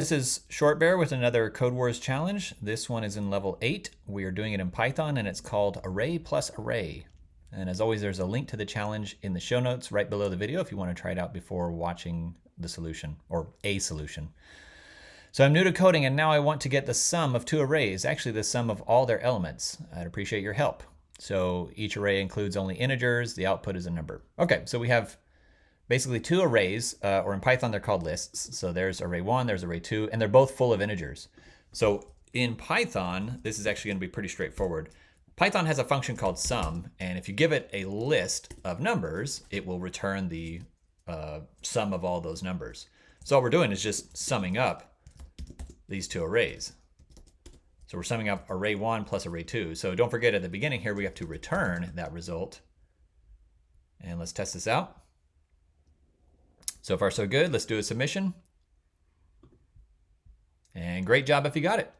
This is Short Bear with another Codewars challenge. This one is in level 8. We are doing it in Python and it's called Array plus Array. And as always, there's a link to the challenge in the show notes right below the video if you want to try it out before watching the solution or a solution. So I'm new to coding and now I want to get the sum of two arrays, actually the sum of all their elements. I'd appreciate your help. So each array includes only integers, the output is a number. Okay, so we have basically two arrays, or in Python they're called lists. So there's array 1, there's array 2, and they're both full of integers. So in Python, this is actually going to be pretty straightforward. Python has a function called sum, and if you give it a list of numbers, it will return the sum of all those numbers. So all we're doing is just summing up these two arrays. So we're summing up array 1 plus array 2. So don't forget at the beginning here we have to return that result. And let's test this out. So far so good. Let's do a submission. And great job if you got it.